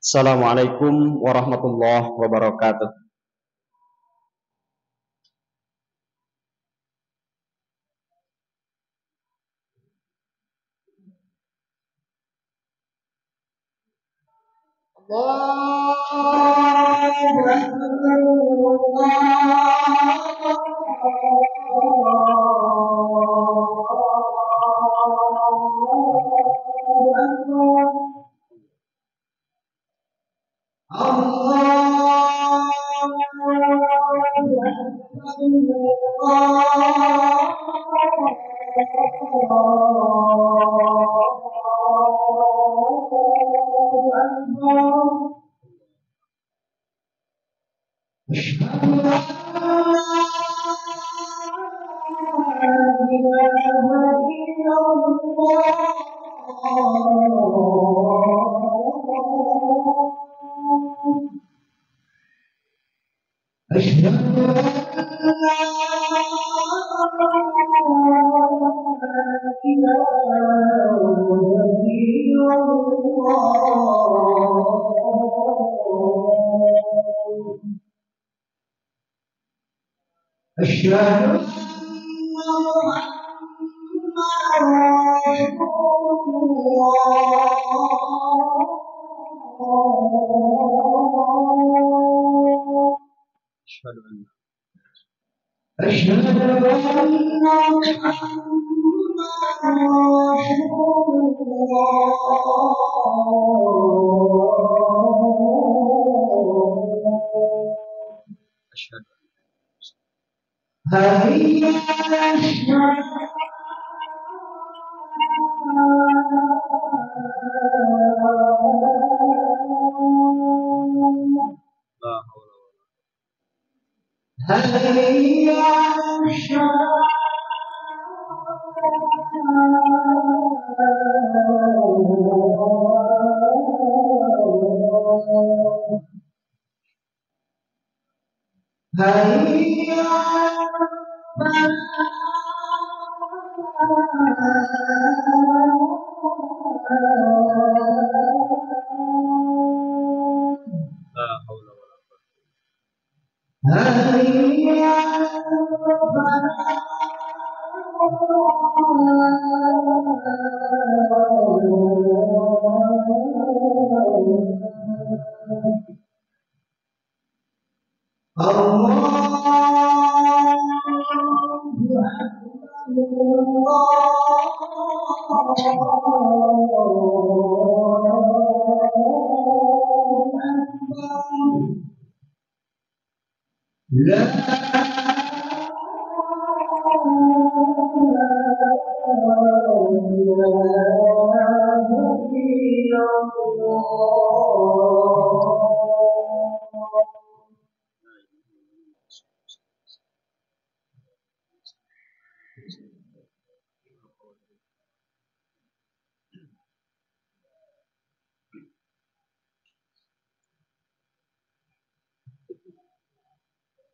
Assalamualaikum warahmatullahi wabarakatuh.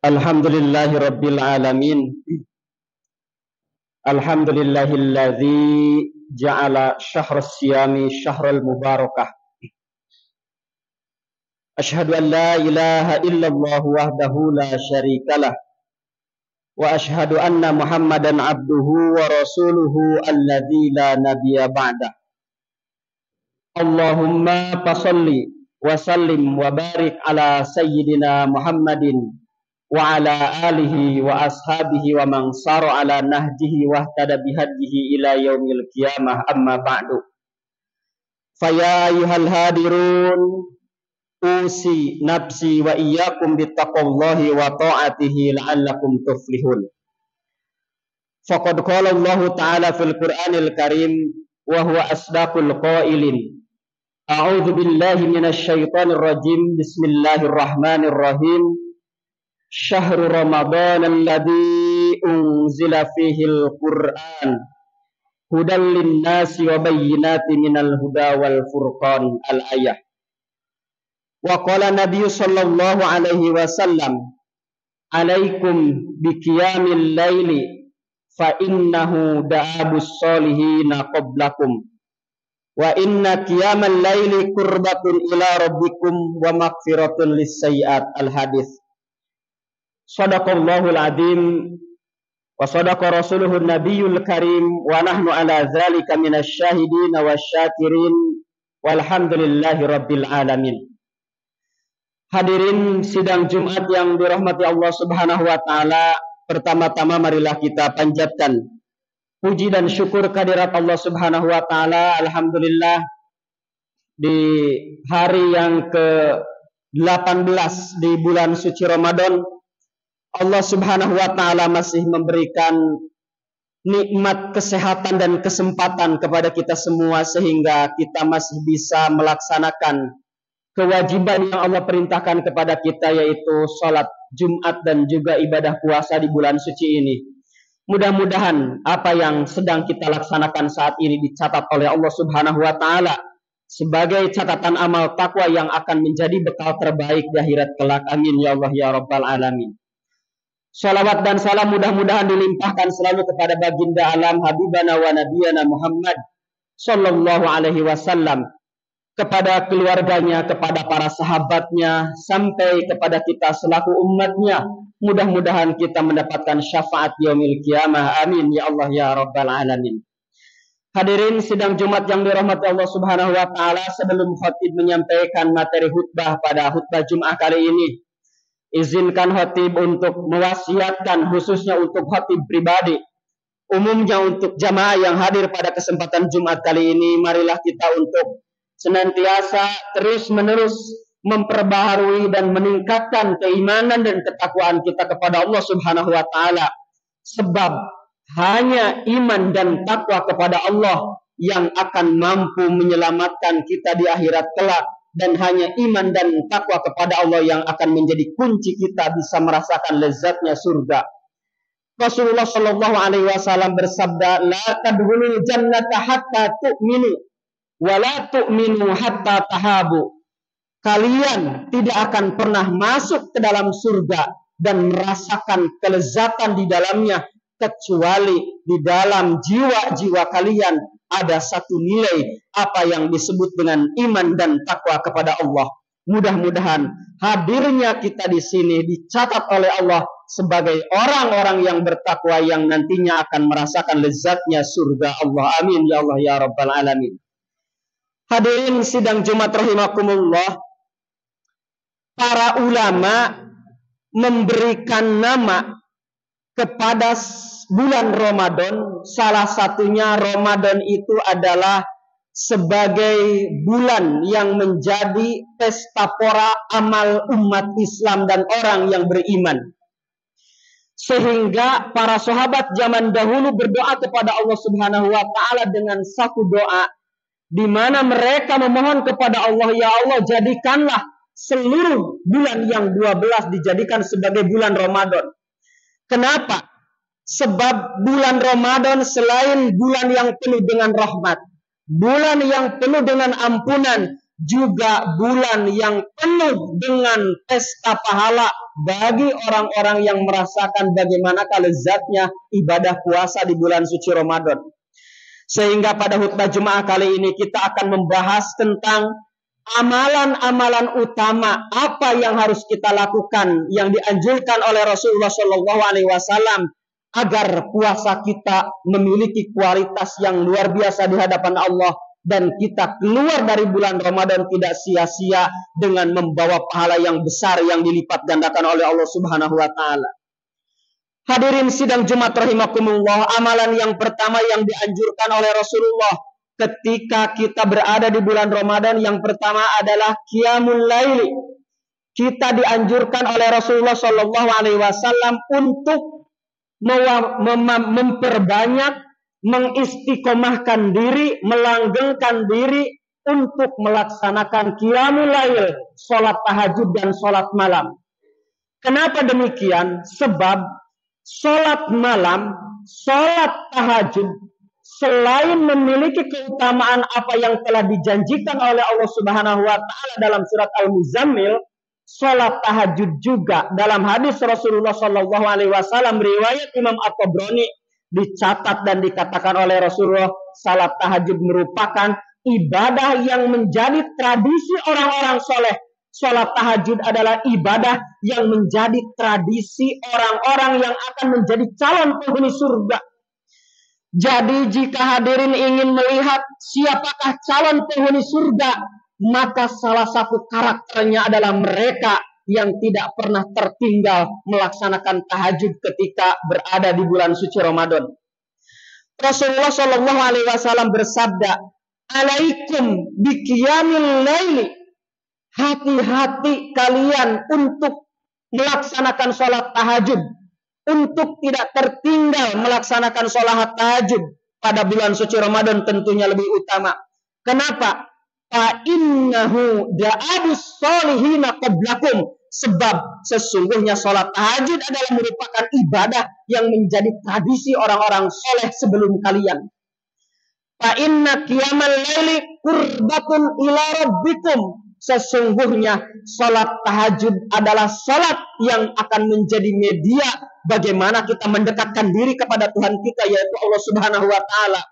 Alhamdulillahirabbil alamin. Alhamdulillahilladzi ja'ala syahrus siyami syahrul mubarakah. Asyhadu an la ilaha illallah wahdahu la syarikalah. Wa asyhadu anna Muhammadan abduhu wa rasuluhu alladzi la nabiyya ba'dah. Allahumma fasholli wa sallim wa barik ala sayyidina Muhammadin wa ala alihi wa ashabihi wa man sara ala nahjihi wa ihtada bihadihi ila yaumil qiyamah, amma ba'du. Faya ayyuhal hadirun, usi nafsi wa iyyakum bittaqwallahi wa ta'atihi la'allakum tuflihun. Faqad qala Allah ta'ala fil Qur'anil Karim wa huwa asdaqul qailin. A'udzu billahi minasy syaithanir rajim. Bismillahirrahmanirrahim. Syahrul Ramadan alladzi unzila fihil Qur'an hudal linnasi wa bayyinatin minal huda wal furqan, al-ayah. Wa qala Nabi sallallahu alaihi wasallam, alaikum biqiyamil laili fa innahu da'abus solihina qablakum wa inna qiyamal laili qurbatun ila rabbikum wa maghfiratun lis-sayyi'at. Al-hadis. Shadaqallahul adzim wa sadaqa rasuluhun nabiyul karim wa nahnu ala dzalika minasyahidin wasyakirin walhamdulillahi rabbil alamin. Hadirin sidang Jumat yang dirahmati Allah Subhanahu wa taala, pertama-tama marilah kita panjatkan puji dan syukur kehadirat Allah Subhanahu wa taala. Alhamdulillah, di hari yang ke-18 di bulan suci Ramadan, Allah Subhanahu wa taala masih memberikan nikmat kesehatan dan kesempatan kepada kita semua sehingga kita masih bisa melaksanakan kewajiban yang Allah perintahkan kepada kita, yaitu sholat Jumat dan juga ibadah puasa di bulan suci ini. Mudah-mudahan apa yang sedang kita laksanakan saat ini dicatat oleh Allah Subhanahu wa taala sebagai catatan amal takwa yang akan menjadi bekal terbaik di akhirat kelak. Amin ya Allah ya rabbal alamin. Salawat dan salam mudah-mudahan dilimpahkan selalu kepada baginda alam habibana wa nabiyana Muhammad sallallahu alaihi wasallam, kepada keluarganya, kepada para sahabatnya, sampai kepada kita selaku umatnya. Mudah-mudahan kita mendapatkan syafaat yaumil qiyamah. Amin ya Allah ya rabbal alamin. Hadirin sidang Jumat yang dirahmati Allah Subhanahu wa taala, sebelum khatib menyampaikan materi khutbah pada khutbah Jumat kali ini, izinkan khatib untuk mewasiatkan, khususnya untuk khatib pribadi, umumnya untuk jamaah yang hadir pada kesempatan Jumat kali ini, marilah kita untuk senantiasa terus-menerus memperbaharui dan meningkatkan keimanan dan ketakwaan kita kepada Allah Subhanahu wa taala. Sebab hanya iman dan takwa kepada Allah yang akan mampu menyelamatkan kita di akhirat kelak, dan hanya iman dan takwa kepada Allah yang akan menjadi kunci kita bisa merasakan lezatnya surga. Rasulullah Shallallahu alaihi wasallam bersabda, "La tadkhulul jannata hatta tu'minu wa la tu'minu hatta tahabu." Kalian tidak akan pernah masuk ke dalam surga dan merasakan kelezatan di dalamnya kecuali di dalam jiwa-jiwa kalian ada satu nilai apa yang disebut dengan iman dan takwa kepada Allah. Mudah-mudahan hadirnya kita di sini dicatat oleh Allah sebagai orang-orang yang bertakwa yang nantinya akan merasakan lezatnya surga Allah. Amin ya Allah ya rabbal alamin. Hadirin sidang Jumat rahimakumullah, para ulama memberikan nama kepada bulan Ramadan. Salah satunya Ramadan itu adalah sebagai bulan yang menjadi pesta pora amal umat Islam dan orang yang beriman. Sehingga para sahabat zaman dahulu berdoa kepada Allah Subhanahu wa taala dengan satu doa, di mana mereka memohon kepada Allah, ya Allah, jadikanlah seluruh bulan yang 12 dijadikan sebagai bulan Ramadan. Kenapa? Sebab bulan Ramadan selain bulan yang penuh dengan rahmat, bulan yang penuh dengan ampunan, juga bulan yang penuh dengan pesta pahala bagi orang-orang yang merasakan bagaimana lezatnya ibadah puasa di bulan suci Ramadan. Sehingga pada khutbah Jumat kali ini kita akan membahas tentang amalan-amalan utama apa yang harus kita lakukan yang dianjurkan oleh Rasulullah Shallallahu alaihi wasallam agar puasa kita memiliki kualitas yang luar biasa di hadapan Allah dan kita keluar dari bulan Ramadan tidak sia-sia dengan membawa pahala yang besar yang dilipat gandakan oleh Allah Subhanahu wa taala. Hadirin sidang Jumat rahimakumullah, amalan yang pertama yang dianjurkan oleh Rasulullah ketika kita berada di bulan Ramadan, yang pertama adalah qiyamul laili. Kita dianjurkan oleh Rasulullah Shallallahu alaihi wasallam untuk memperbanyak, mengistiqomahkan diri, melanggengkan diri untuk melaksanakan qiyamul lail, salat tahajud dan salat malam. Kenapa demikian? Sebab salat malam, salat tahajud selain memiliki keutamaan apa yang telah dijanjikan oleh Allah Subhanahu wa taala dalam surat Al-Muzammil, salat tahajud juga dalam hadis Rasulullah Shallallahu alaihi wasallam riwayat Imam At-Tabrani dicatat dan dikatakan oleh Rasulullah, salat tahajud merupakan ibadah yang menjadi tradisi orang-orang soleh. Sholat tahajud adalah ibadah yang menjadi tradisi orang-orang yang akan menjadi calon penghuni surga. Jadi jika hadirin ingin melihat siapakah calon penghuni surga, maka salah satu karakternya adalah mereka yang tidak pernah tertinggal melaksanakan tahajud ketika berada di bulan suci Ramadan. Rasulullah Shallallahu Alaihi Wasallam bersabda, "Alaikum biqiyamil laili." Hati-hati kalian untuk melaksanakan sholat tahajud, untuk tidak tertinggal melaksanakan sholat tahajud pada bulan suci Ramadan tentunya lebih utama. Kenapa? Fa innahu da'abus solihina qablakum. Sebab sesungguhnya sholat tahajud adalah merupakan ibadah yang menjadi tradisi orang-orang soleh sebelum kalian. Fa inna qiyamal laili qurbatun ila rabbikum. Sesungguhnya sholat tahajud adalah sholat yang akan menjadi media bagaimana kita mendekatkan diri kepada Tuhan kita, yaitu Allah Subhanahu wa Ta'ala.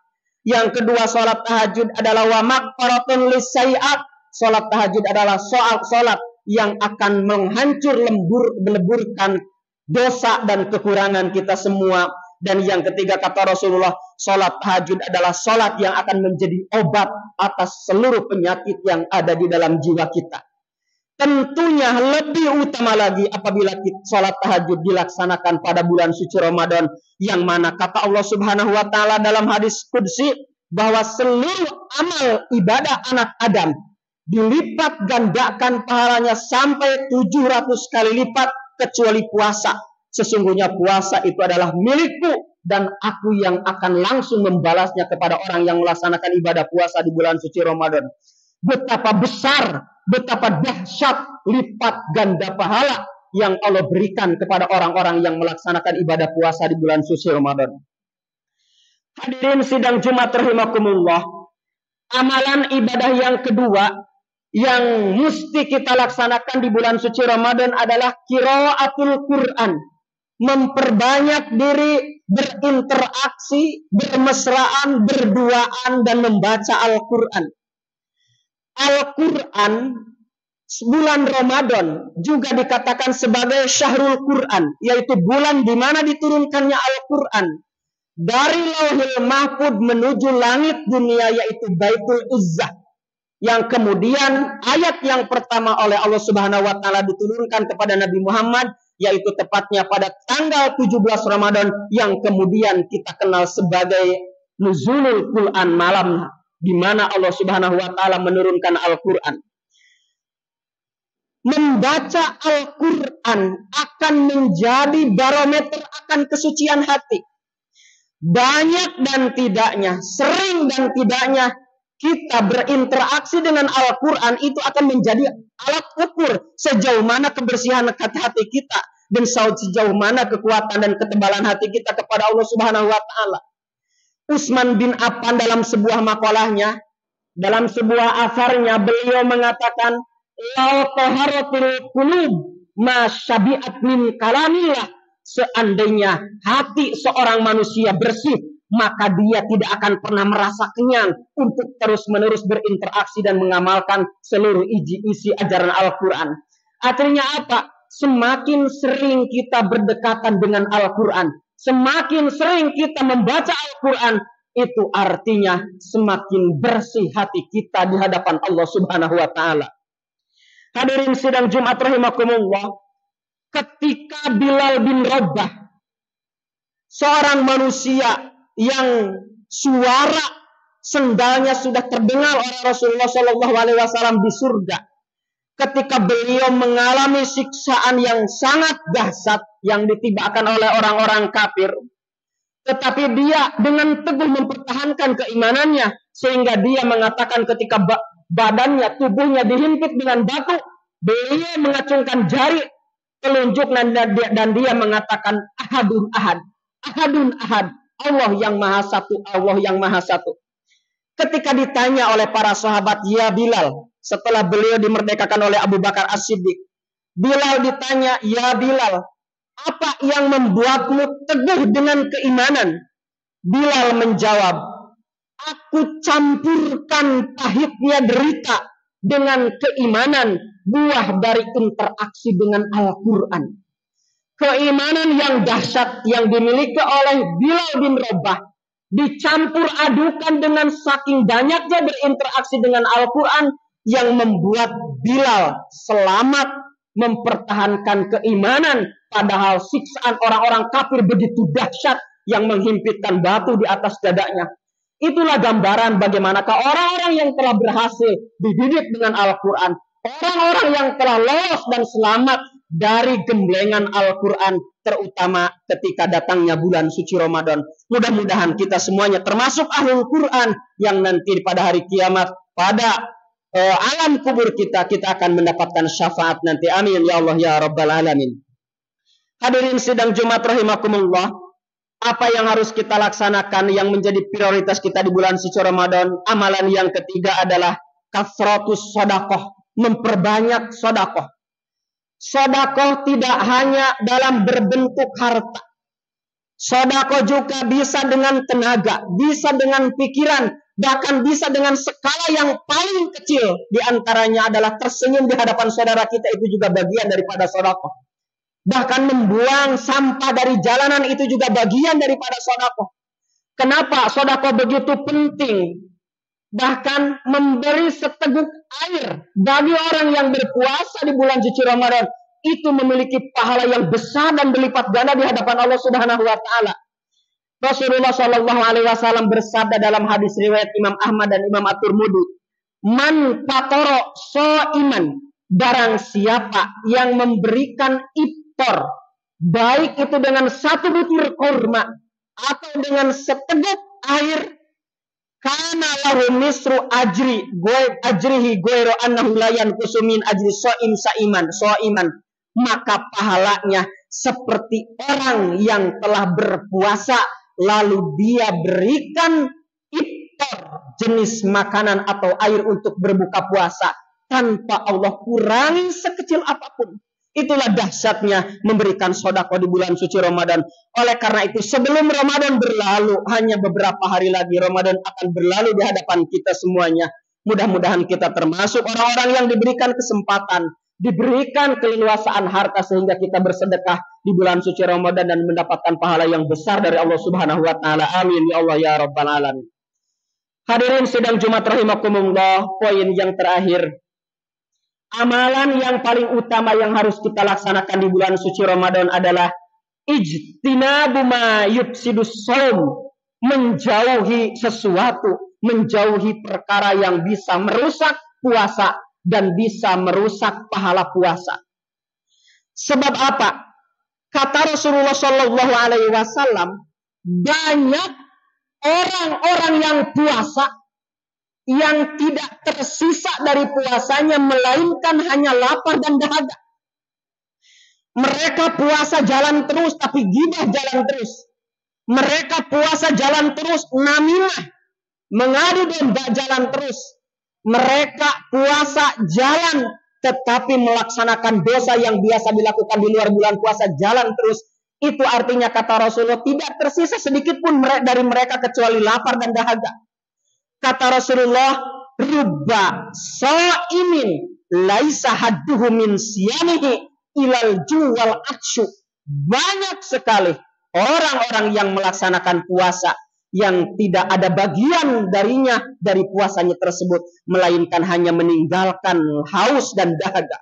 Yang kedua, sholat tahajud adalah wa maghfiratun lissayiat. Sholat tahajud adalah sholat yang akan menghancur meleburkan dosa dan kekurangan kita semua. Dan yang ketiga, kata Rasulullah, sholat tahajud adalah sholat yang akan menjadi obat atas seluruh penyakit yang ada di dalam jiwa kita. Tentunya lebih utama lagi apabila sholat tahajud dilaksanakan pada bulan suci Ramadan, yang mana kata Allah Subhanahu wa Ta'ala dalam hadis qudsi bahwa seluruh amal ibadah anak Adam dilipat gandakan pahalanya sampai 700 kali lipat kecuali puasa. Sesungguhnya puasa itu adalah milikku dan aku yang akan langsung membalasnya kepada orang yang melaksanakan ibadah puasa di bulan suci Ramadan. Betapa besar, betapa dahsyat lipat ganda pahala yang Allah berikan kepada orang-orang yang melaksanakan ibadah puasa di bulan suci Ramadan. Hadirin sidang Jumat rahimakumullah, amalan ibadah yang kedua yang mesti kita laksanakan di bulan suci Ramadan adalah qiraatul Quran. Memperbanyak diri berinteraksi, bermesraan, berduaan, dan membaca Al-Quran. Al-Quran bulan Ramadan juga dikatakan sebagai Syahrul Quran, yaitu bulan di mana diturunkannya Al-Quran dari Lauhil Mahfud menuju langit dunia, yaitu Baitul Izzah. Yang kemudian ayat yang pertama oleh Allah Subhanahu wa Ta'ala diturunkan kepada Nabi Muhammad, yaitu tepatnya pada tanggal 17 Ramadan, yang kemudian kita kenal sebagai Nuzulul Quran, malam di mana Allah Subhanahu wa Ta'ala menurunkan Al-Quran. Membaca Al-Quran akan menjadi barometer akan kesucian hati. Banyak dan tidaknya, sering dan tidaknya kita berinteraksi dengan Al-Quran itu akan menjadi alat ukur sejauh mana kebersihan hati kita dan sejauh mana kekuatan dan ketebalan hati kita kepada Allah Subhanahu wa Ta'ala. Utsman bin Affan dalam sebuah makalahnya, dalam sebuah asarnya, beliau mengatakan, "Lau taharatul qulub ma syabi'at min kalamillah." Seandainya hati seorang manusia bersih, maka dia tidak akan pernah merasa kenyang untuk terus-menerus berinteraksi dan mengamalkan seluruh isi ajaran Al-Quran. Artinya apa? Semakin sering kita berdekatan dengan Al-Quran, semakin sering kita membaca Al-Quran, itu artinya semakin bersih hati kita di hadapan Allah Subhanahu wa Ta'ala. Hadirin sidang Jumat rahimakumullah, ketika Bilal bin Rabah, seorang manusia yang suara sendalnya sudah terdengar oleh Rasulullah Shallallahu Alaihi Wasallam di surga, ketika beliau mengalami siksaan yang sangat dahsyat yang ditimpakan oleh orang-orang kafir, tetapi dia dengan teguh mempertahankan keimanannya, sehingga dia mengatakan ketika badannya, tubuhnya dihimpit dengan batu, beliau mengacungkan jari telunjuk dan dia mengatakan ahadun ahad, ahadun ahad, Allah yang maha satu, Allah yang maha satu. Ketika ditanya oleh para sahabat, "Ya Bilal," setelah beliau dimerdekakan oleh Abu Bakar As-Siddiq, Bilal ditanya, "Ya Bilal, apa yang membuatmu teguh dengan keimanan?" Bilal menjawab, Aku campurkan pahitnya derita dengan keimanan, buah dari interaksi dengan Al-Quran. Keimanan yang dahsyat yang dimiliki oleh Bilal bin Rabah dicampur adukan dengan saking banyaknya berinteraksi dengan Al-Quran yang membuat Bilal selamat mempertahankan keimanan, padahal siksaan orang-orang kafir begitu dahsyat yang menghimpitkan batu di atas dadanya. Itulah gambaran bagaimanakah orang-orang yang telah berhasil dididik dengan Al-Quran, orang-orang yang telah lolos dan selamat dari gemblengan Al-Quran, terutama ketika datangnya bulan suci Ramadan. Mudah-mudahan kita semuanya termasuk ahlul Quran yang nanti pada hari kiamat, pada alam kubur kita akan mendapatkan syafaat nanti. Amin ya Allah ya Rabbal Alamin. Hadirin sidang Jumat rahimakumullah, apa yang harus kita laksanakan yang menjadi prioritas kita di bulan suci Ramadan? Amalan yang ketiga adalah kasratus sedekah, memperbanyak sedekah. Sedekah tidak hanya dalam berbentuk harta. Sedekah juga bisa dengan tenaga, bisa dengan pikiran, bahkan bisa dengan skala yang paling kecil. Di antaranya adalah tersenyum di hadapan saudara kita, itu juga bagian daripada sedekah. Bahkan membuang sampah dari jalanan itu juga bagian daripada sedekah. Kenapa sedekah begitu penting? Bahkan memberi seteguk air bagi orang yang berpuasa di bulan suci Ramadan itu memiliki pahala yang besar dan berlipat ganda di hadapan Allah Subhanahu wa taala. Rasulullah Shallallahu alaihi wasallam bersabda dalam hadis riwayat Imam Ahmad dan Imam At-Tirmidzi, "Man fatara shaiman," barang siapa yang memberikan iftar, baik itu dengan satu butir kurma atau dengan seteguk air, kana lahu misru ajrihi ghairu annahu la yanqusu min ajri shaiman, maka pahalanya seperti orang yang telah berpuasa lalu dia berikan iftar, jenis makanan atau air untuk berbuka puasa, tanpa Allah kurangi sekecil apapun. Itulah dahsyatnya memberikan sedekah di bulan suci Ramadan. Oleh karena itu, sebelum Ramadan berlalu, hanya beberapa hari lagi Ramadan akan berlalu di hadapan kita semuanya. Mudah-mudahan kita termasuk orang-orang yang diberikan kesempatan, diberikan keleluasaan harta sehingga kita bersedekah di bulan suci Ramadan dan mendapatkan pahala yang besar dari Allah Subhanahu wa taala. Amin ya Allah ya Rabbal Alamin. Hadirin sidang Jumat rahimakumullah, poin yang terakhir, amalan yang paling utama yang harus kita laksanakan di bulan suci Ramadan adalah ijtinabu ma yufsidus shaum, menjauhi sesuatu, menjauhi perkara yang bisa merusak puasa dan bisa merusak pahala puasa. Sebab apa? Kata Rasulullah Shallallahu alaihi wasallam, banyak orang-orang yang puasa yang tidak tersisa dari puasanya melainkan hanya lapar dan dahaga. Mereka puasa jalan terus tapi gibah jalan terus. Mereka puasa jalan terus namimah, mengadu domba jalan terus. Mereka puasa jalan tetapi melaksanakan dosa yang biasa dilakukan di luar bulan puasa jalan terus. Itu artinya kata Rasulullah tidak tersisa sedikit pun dari mereka kecuali lapar dan dahaga. Kata Rasulullah, rubba shaimin laisa hadduhu min siyamihi ilal juwal akshu. Banyak sekali orang-orang yang melaksanakan puasa yang tidak ada bagian darinya dari puasanya tersebut, melainkan hanya meninggalkan haus dan dahaga.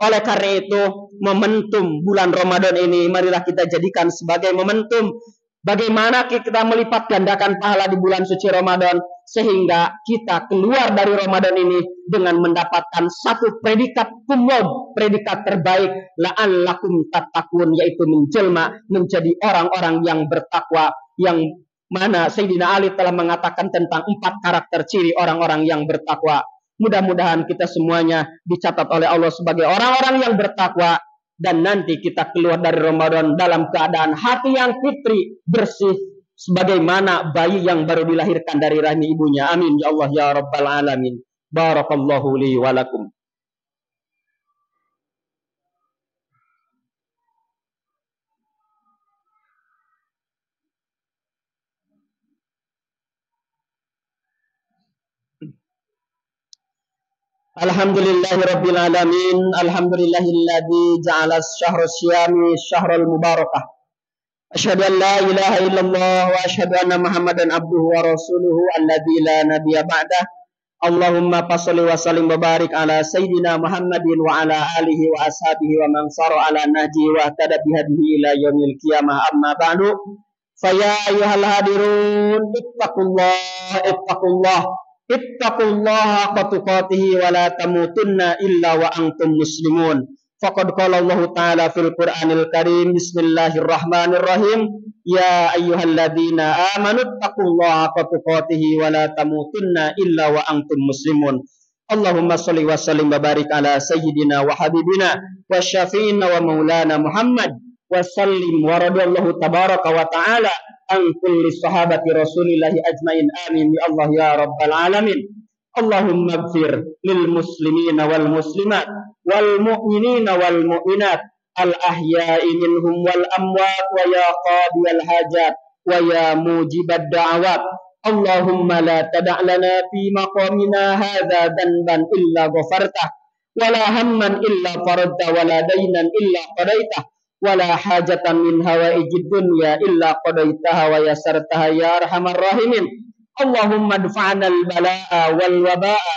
Oleh karena itu, momentum bulan Ramadan ini marilah kita jadikan sebagai momentum bagaimana kita melipat gandakan pahala di bulan suci Ramadan, sehingga kita keluar dari Ramadan ini dengan mendapatkan satu predikat kumlot, predikat terbaik, la'allakum tattaqun, yaitu menjelma menjadi orang-orang yang bertakwa, yang mana Sayyidina Ali telah mengatakan tentang 4 karakter ciri orang-orang yang bertakwa. Mudah-mudahan kita semuanya dicatat oleh Allah sebagai orang-orang yang bertakwa, dan nanti kita keluar dari Ramadan dalam keadaan hati yang fitri, bersih, sebagaimana bayi yang baru dilahirkan dari rahim ibunya. Amin ya Allah ya Rabbal Alamin. Barakallahu li wa lakum. Alhamdulillahirabbil alamin. Alhamdulillahilladzi ja'ala syahrus syiyami syahrul mubarakah. Asyhadu an la ilaha illallah wa asyhadu anna Muhammadan abduhu wa rasuluhu alladzi la nabiyya ba'dah. Allahumma fasholli wa sallim wa barik ala sayyidina Muhammadin wa ala alihi wa ashabihi wa man sara ala nahjihi wa ihtada bihadihi ila yaumil qiyamah, amma ba'du. Faya ayyuhal hadirun ittaqullaha haqqa tuqatih wa la tamutunna illa wa antum muslimun. Faqad qala Allah Ta'ala fil Qur'anil Karim, bismillahirrahmanirrahim, ya ayyuhalladzina amanu taqullaha haqqa tuqatih wa la tamutunna illa wa antum muslimun. Allahumma sholli wa sallim wa barik ala sayyidina wa habibina wa syafi'ina wa maulana Muhammad wa sallim wa radiyallahu tabaraka wa ta'ala an kulli sahabati rasulillahi ajmain, amin ya Allah ya rabbal alamin. Allahumma ighfir lil muslimina wal muslimat wal mu'minina wal mu'minat al ahya'i minhum wal amwat wa ya qadiyal hajat wa ya mujibad da'awat. Allahumma la tada' lana fi maqamina hadza dhanban illa ghafartah wa la hamman illa faradta wa la daynan illa qadaitah wa la hajatan min hawaijid dunya illa qadaitaha wa yasartaha ya arhamar rahimin. Allahumma dfa'na al-bala'a wal waba'a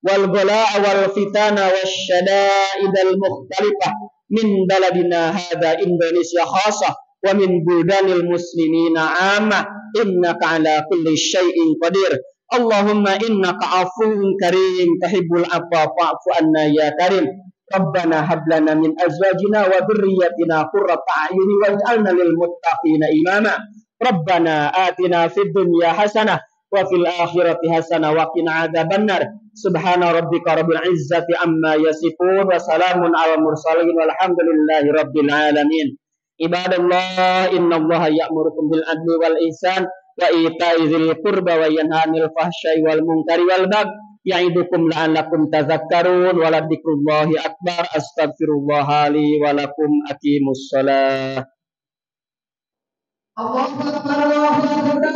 wal ghalaa wal fitana wasyada'id al-mukhtalifah min baladina hadza Indonesia khasah wa min budanil muslimina 'ammah, innaka 'ala kulli syai'in qadir. Allahumma innaka 'afuwwun karim tuhibbul 'afwa fa'fu anna ya karim. Rabbana hab lana min azwajina wa dhurriyyatina qurrata a'yuni waj'alna lil muttaqina imama. Rabbana atina fid dunya hasanah wa fil akhirati hasanah wa qina adzabannar. Subhana rabbika rabbil izzati amma yasifun wa salamun alal mursalin walhamdulillahi rabbil alamin. Ibadallah, innallaha ya'murukum bil adli wal ihsan wa ita'i dzil qurba wa yanha 'anil fahsya'i wal munkari wal baghi ya'idukum la'allakum tadhakkarun. Wa ladzikrullahi akbar. Astaghfirullah li wa lakum. Aqimus shalah. Allahu akbar.